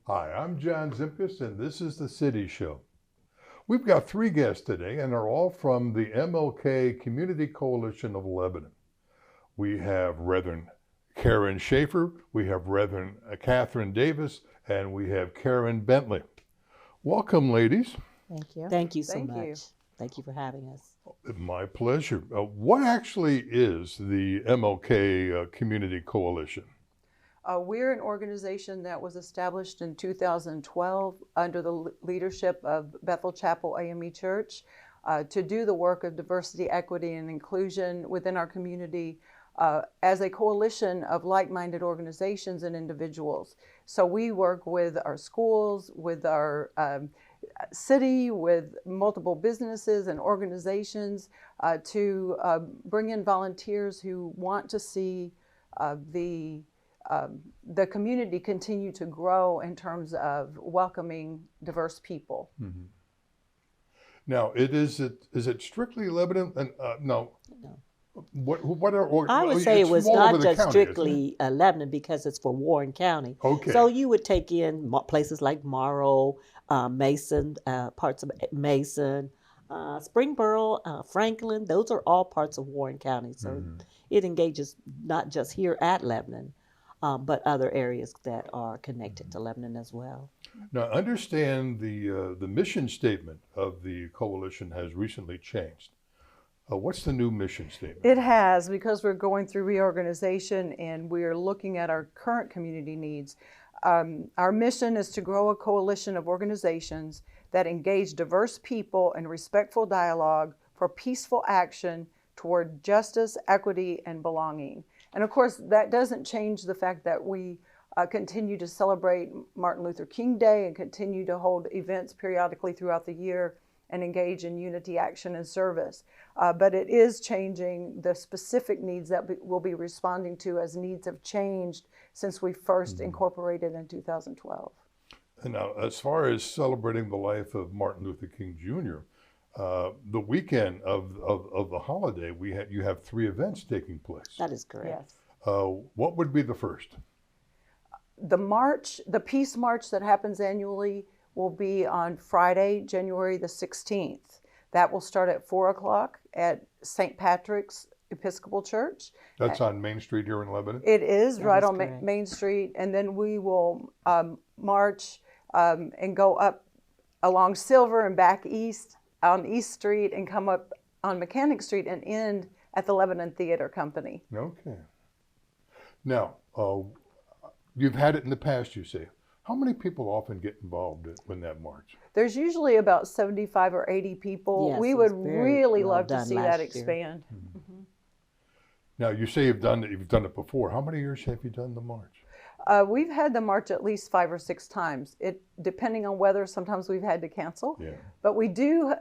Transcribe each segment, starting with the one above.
Hi, I'm John Zimkus, and this is the City Show. We've got 3 guests today, and they're all from the MLK Community Coalition of Lebanon. We have Reverend Karen Schaefer, we have Reverend Catherine Davis, and we have Karen Bentley. Welcome, ladies. Thank you. Thank you so Thank much. you. Thank you for having us. My pleasure. What actually is the MLK Community Coalition? We're an organization that was established in 2012 under the leadership of Bethel Chapel AME Church to do the work of diversity, equity, and inclusion within our community as a coalition of like-minded organizations and individuals. So we work with our schools, with our city, with multiple businesses and organizations to bring in volunteers who want to see the community continue to grow in terms of welcoming diverse people. Mm-hmm. Now, is it strictly Lebanon? No. No. What are I would say it was all over not the just county, strictly Lebanon because it's for Warren County. Okay. So you would take in places like Morrow, Mason, parts of Mason, Springboro, Franklin. Those are all parts of Warren County. So it engages not just here at Lebanon, but other areas that are connected to Lebanon as well. Now, understand the mission statement of the coalition has recently changed. What's the new mission statement? It has, because we're going through reorganization and we're looking at our current community needs. Our mission is to grow a coalition of organizations that engage diverse people in respectful dialogue for peaceful action toward justice, equity, and belonging. And of course, that doesn't change the fact that we continue to celebrate Martin Luther King Day and continue to hold events periodically throughout the year and engage in unity, action, and service. But it is changing the specific needs that we'll be responding to as needs have changed since we first incorporated in 2012. And now, as far as celebrating the life of Martin Luther King Jr., the weekend of the holiday, you have 3 events taking place. That is correct. Yes. What would be the first? The Peace March that happens annually will be on Friday, January the 16th. That will start at 4 o'clock at St. Patrick's Episcopal Church. That's on Main Street here in Lebanon? It is That right is on correct. Main Street. And then we will march and go up along Silver and back east on East Street and come up on Mechanic Street and end at the Lebanon Theater Company. Okay. Now, you've had it in the past, you say. How many people often get involved in that march? There's usually about 75 or 80 people. Yes, we it would was very really well love to done see last that year. expand. Now, you say you've done it before. How many years have you done the march? We've had the march at least 5 or 6 times. Depending on weather, sometimes we've had to cancel. Yeah. But we do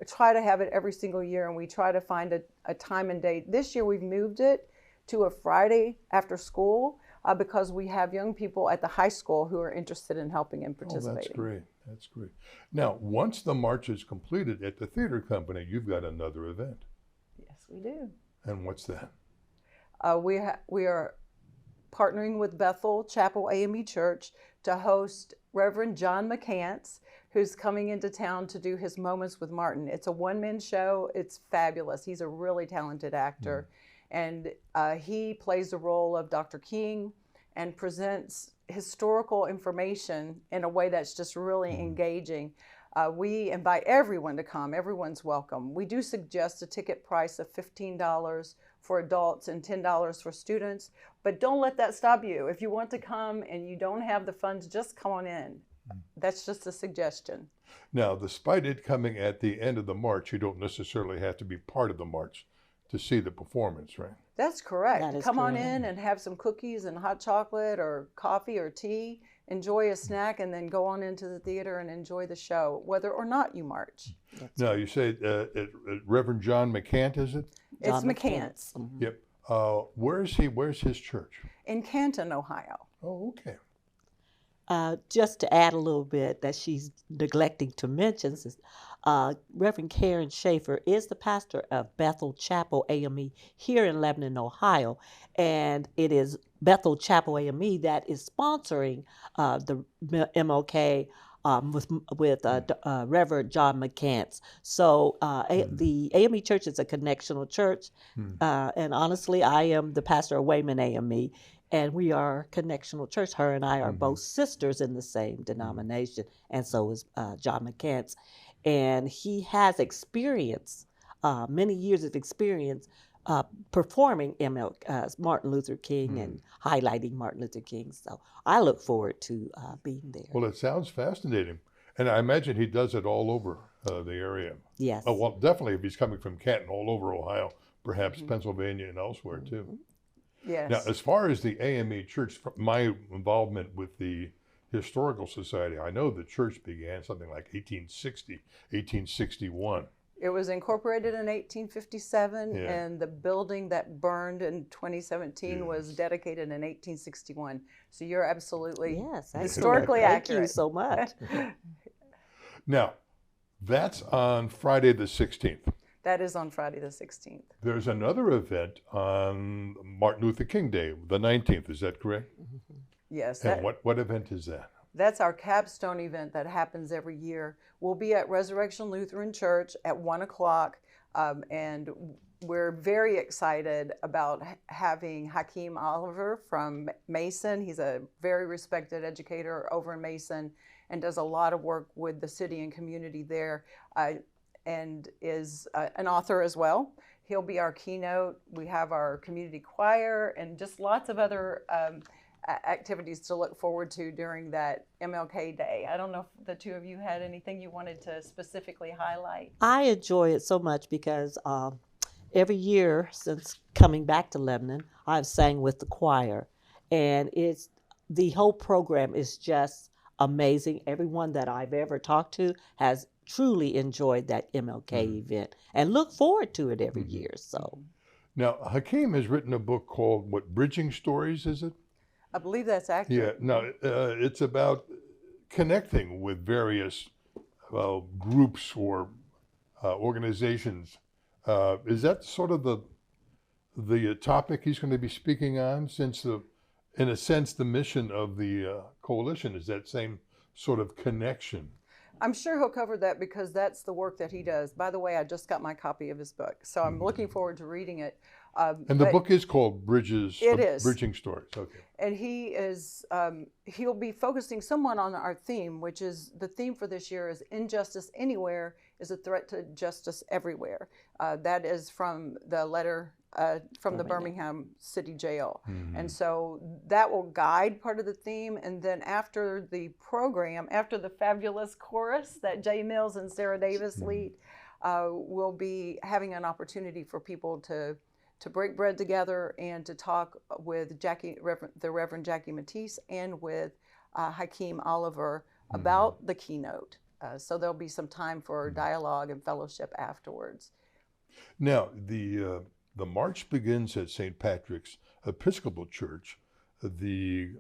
try to have it every single year, and we try to find a time and date. This year we've moved it to a Friday after school because we have young people at the high school who are interested in helping and participating. Oh, that's great. That's great. Now, once the march is completed at the theater company, you've got another event. Yes, we do. And what's that? We are partnering with Bethel Chapel AME Church to host Reverend John McCants, who's coming into town to do his Moments with Martin. It's a one-man show. It's fabulous. He's a really talented actor. And he plays the role of Dr. King and presents historical information in a way that's just really engaging. We invite everyone to come. Everyone's welcome. We do suggest a ticket price of $15 for adults and $10 for students, but don't let that stop you. If you want to come and you don't have the funds, just come on in. That's just a suggestion. Now, despite it coming at the end of the march, you don't necessarily have to be part of the march to see the performance, right? That's correct. That is Come on correct. in and have some cookies and hot chocolate or coffee or tea. Enjoy a snack and then go on into the theater and enjoy the show, whether or not you march. Now, you say Reverend John McCant, is it? It's John McCants Yep. Where is he? Where's his church? in Canton, Ohio. Oh, okay. Just to add a little bit that she's neglecting to mention, is Reverend Karen Schaefer is the pastor of Bethel Chapel AME here in Lebanon, Ohio. And it is Bethel Chapel AME that is sponsoring the MLK with Reverend John McCants. So the AME Church is a connectional church. And honestly, I am the pastor of Wayman AME. And we are a connectional church. Her and I are both sisters in the same denomination. And so is John McCants. And he has experience, many years of experience, performing Martin Luther King and highlighting Martin Luther King. So I look forward to being there. Well, it sounds fascinating. And I imagine he does it all over the area. Yes. Oh, well, definitely if he's coming from Canton, all over Ohio, perhaps Pennsylvania and elsewhere too. Yes. Now, as far as the AME Church, my involvement with the Historical Society, I know the church began something like 1860, 1861. It was incorporated in 1857, Yeah. and the building that burned in 2017 was dedicated in 1861. So you're absolutely Yes, historically Thank accurate. you so much. Now, that's on Friday the 16th. That is on Friday the 16th. There's another event on Martin Luther King Day, the 19th. Is that correct? Yes. And what event is that? That's our capstone event that happens every year. We'll be at Resurrection Lutheran Church at 1 o'clock, and we're very excited about having Hakeem Oliver from Mason. He's a very respected educator over in Mason and does a lot of work with the city and community there, and is an author as well. He'll be our keynote. We have our community choir and just lots of other activities to look forward to during that MLK Day. I don't know if the two of you had anything you wanted to specifically highlight. I enjoy it so much because every year since coming back to Lebanon, I've sang with the choir, and the whole program is just amazing. Everyone that I've ever talked to has truly enjoyed that MLK event and look forward to it every year. So now, Hakeem has written a book called Bridging Stories, is it? I believe that's accurate. Yeah, no, it's about connecting with various groups or organizations. Is that sort of the topic he's going to be speaking on, since in a sense, the mission of the coalition is that same sort of connection? I'm sure he'll cover that because that's the work that he does. By the way, I just got my copy of his book, so I'm looking forward to reading it. And the book is called Bridging Stories. Okay. And he'll be focusing somewhat on our theme, which is the theme for this year is injustice anywhere is a threat to justice everywhere. That is from the letter from the Birmingham City Jail. And so that will guide part of the theme. And then after the program, after the fabulous chorus that Jay Mills and Sarah Davis lead, we'll be having an opportunity for people to break bread together and to talk with the Reverend Jackie Matisse and with Hakeem Oliver about the keynote. So there'll be some time for dialogue and fellowship afterwards. Now, the march begins at St. Patrick's Episcopal Church. The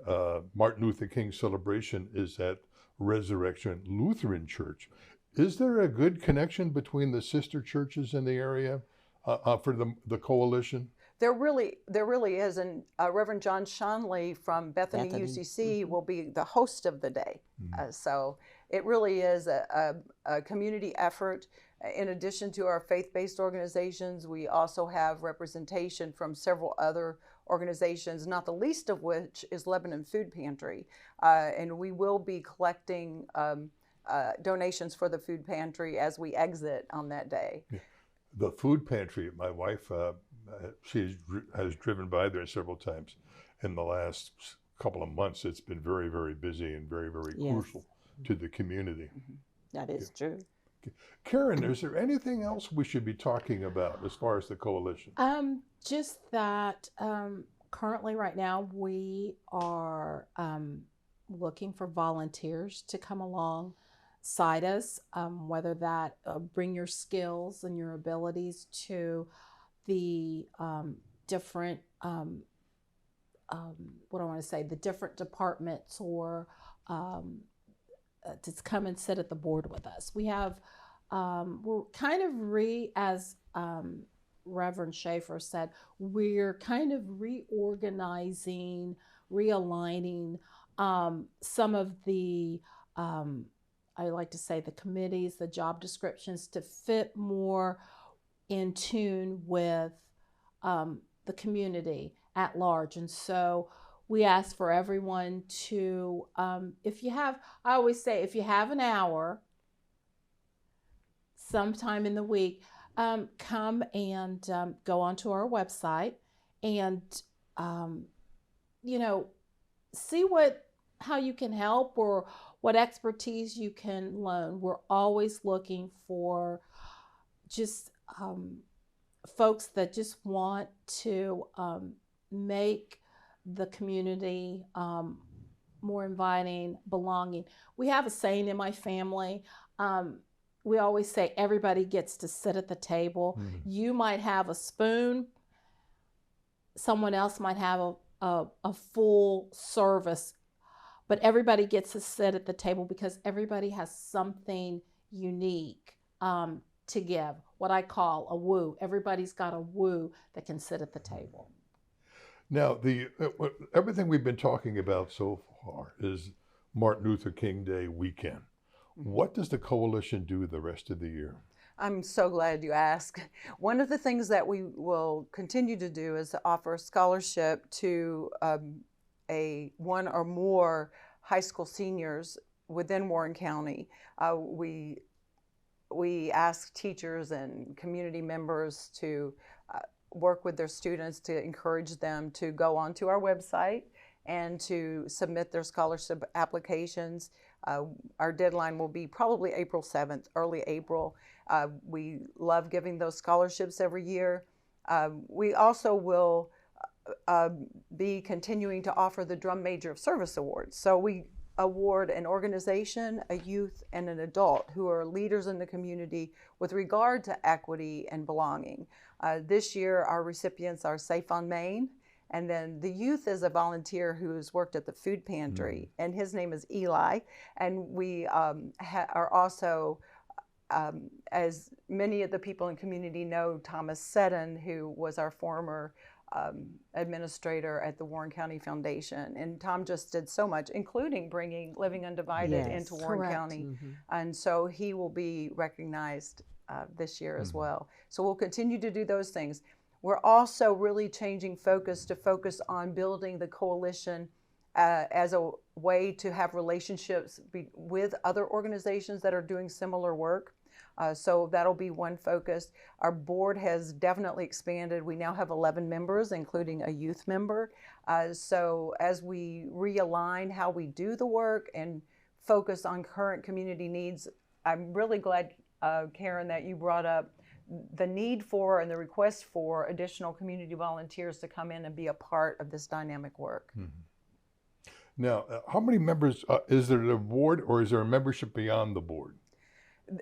Martin Luther King celebration is at Resurrection Lutheran Church. Is there a good connection between the sister churches in the area for the coalition? There really is, and Reverend John Shonley from Bethany UCC will be the host of the day. So it really is a community effort. In addition to our faith-based organizations, we also have representation from several other organizations, not the least of which is Lebanon Food Pantry. And we will be collecting donations for the food pantry as we exit on that day. Yeah. The food pantry, my wife, she has driven by there several times in the last couple of months. It's been very, very busy and very, very crucial to the community. That is true. Karen, is there anything else we should be talking about as far as the coalition? Just that currently right now we are looking for volunteers to come alongside us, whether that bring your skills and your abilities to the different, the different departments, or to come and sit at the board with us. We have we're kind of as Reverend Schaefer said, we're kind of reorganizing, realigning some of the, I like to say, the committees, the job descriptions to fit more in tune with the community at large. And so we ask for everyone to, if you have, I always say, if you have an hour sometime in the week, come and go onto our website and, see how you can help or what expertise you can loan. We're always looking for just folks that just want to make the community more inviting, belonging. We have a saying in my family. We always say everybody gets to sit at the table. You might have a spoon. Someone else might have a full service, but everybody gets to sit at the table because everybody has something unique to give. What I call a woo. Everybody's got a woo that can sit at the table. Now, everything we've been talking about so far is Martin Luther King Day weekend. What does the coalition do the rest of the year? I'm so glad you asked. One of the things that we will continue to do is to offer a scholarship to one or more high school seniors within Warren County. We ask teachers and community members to work with their students to encourage them to go onto our website and to submit their scholarship applications. Our deadline will be probably April 7th, early April. We love giving those scholarships every year. We also will be continuing to offer the Drum Major of Service Awards. So we award an organization, a youth, and an adult who are leaders in the community with regard to equity and belonging. This year, our recipients are Safe on Main, and then the youth is a volunteer who has worked at the food pantry, and his name is Eli. And we are also, as many of the people in the community know, Thomas Seddon, who was our former administrator at the Warren County Foundation. And Tom just did so much, including bringing Living Undivided into Warren County. And so he will be recognized this year as well. So we'll continue to do those things. We're also really changing focus to focus on building the coalition as a way to have relationships with other organizations that are doing similar work. So that'll be one focus. Our board has definitely expanded. We now have 11 members, including a youth member. So as we realign how we do the work and focus on current community needs, I'm really glad, Karen, that you brought up the need for and the request for additional community volunteers to come in and be a part of this dynamic work. Now, how many members, is there a board or is there a membership beyond the board?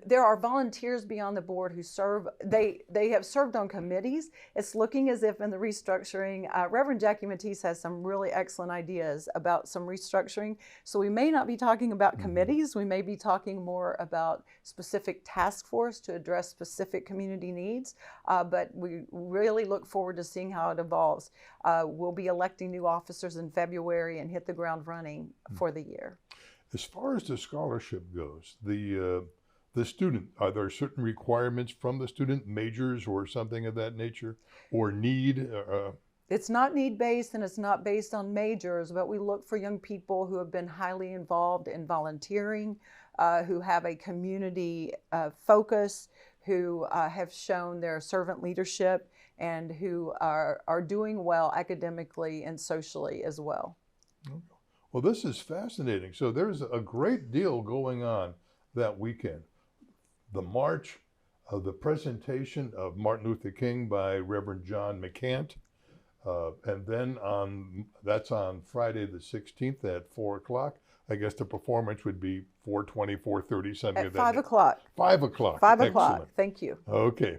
There are volunteers beyond the board who serve. They have served on committees. It's looking as if in the restructuring, Reverend Jackie Matisse has some really excellent ideas about some restructuring. So we may not be talking about committees. We may be talking more about specific task force to address specific community needs. But we really look forward to seeing how it evolves. We'll be electing new officers in February and hit the ground running for the year. As far as the scholarship goes, the student, are there certain requirements from the student, majors or something of that nature, or need? It's not need-based and it's not based on majors, but we look for young people who have been highly involved in volunteering, who have a community focus, who have shown their servant leadership, and who are doing well academically and socially as well. Okay. Well, this is fascinating. So there's a great deal going on that weekend. The march, the presentation of Martin Luther King by Reverend John McCant, and then that's on Friday the 16th at 4 o'clock. I guess the performance would be 4:20, 4:30, something at 5 o'clock. 5 o'clock. 5 o'clock. Thank you. Okay,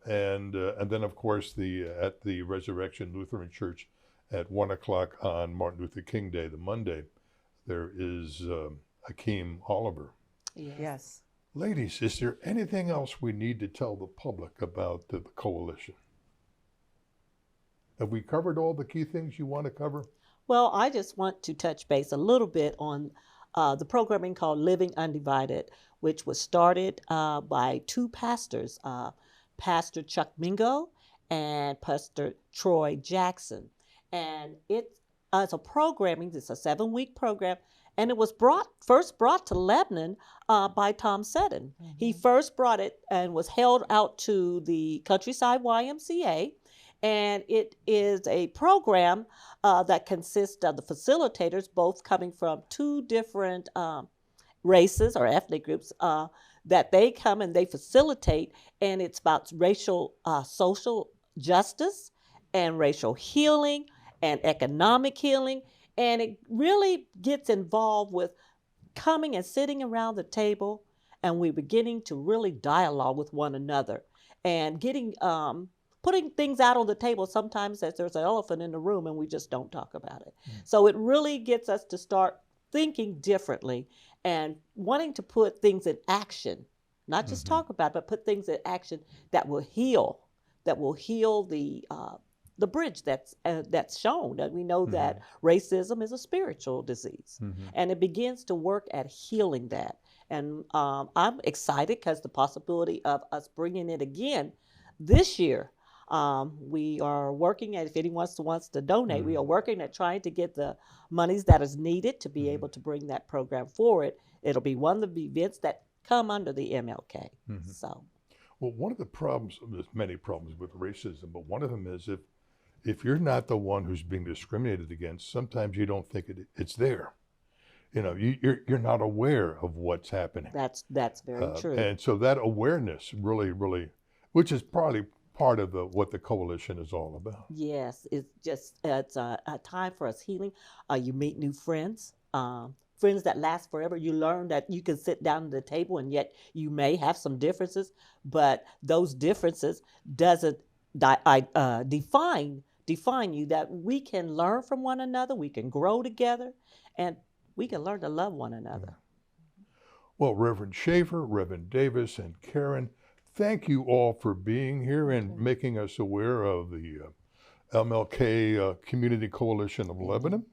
and then of course at the Resurrection Lutheran Church at 1 o'clock on Martin Luther King Day, the Monday, there is Akeem Oliver. Yes. Ladies, is there anything else we need to tell the public about the coalition? Have we covered all the key things you want to cover? Well, I just want to touch base a little bit on the programming called Living Undivided, which was started by two pastors, Pastor Chuck Mingo and Pastor Troy Jackson. And it's a programming, it's a 7-week program, and it was first brought to Lebanon by Tom Seddon. Mm-hmm. He first brought it and was held out to the Countryside YMCA. And it is a program that consists of the facilitators, both coming from two different races or ethnic groups, that they come and they facilitate. And it's about racial, social justice and racial healing and economic healing. And it really gets involved with coming and sitting around the table, and we're beginning to really dialogue with one another and getting putting things out on the table. Sometimes there's an elephant in the room and we just don't talk about it. Mm. So it really gets us to start thinking differently and wanting to put things in action, not just talk about it, but put things in action that will heal the bridge that's shown. And we know that racism is a spiritual disease, and it begins to work at healing that. And I'm excited because the possibility of us bringing it again this year. We are working at, if anyone wants to donate, we are working at trying to get the monies that is needed to be able to bring that program forward. It'll be one of the events that come under the MLK. So, well, one of the problems, there's many problems with racism, but one of them is if you're not the one who's being discriminated against, sometimes you don't think it's there. You know, you're not aware of what's happening. That's very true. And so that awareness really, which is probably part of what the coalition is all about. Yes, it's a time for us healing. You meet new friends, friends that last forever. You learn that you can sit down at the table, and yet you may have some differences, but those differences doesn't define you. That we can learn from one another, we can grow together, and we can learn to love one another. Well, Reverend Shaver, Reverend Davis, and Karen, thank you all for being here and making us aware of the MLK Community Coalition of Lebanon.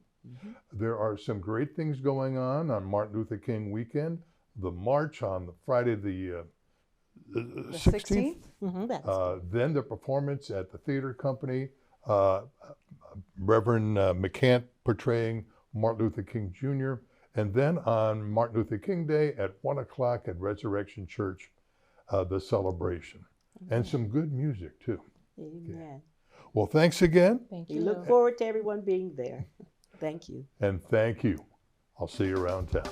There are some great things going on Martin Luther King weekend. The march on Friday the 16th. Then the performance at the theater company. Reverend McCant portraying Martin Luther King Jr. And then on Martin Luther King Day at 1 o'clock at Resurrection Church, the celebration. And some good music too. Amen. Okay. Well, thanks again. Thank you. We look forward to everyone being there. Thank you. And thank you. I'll see you around town.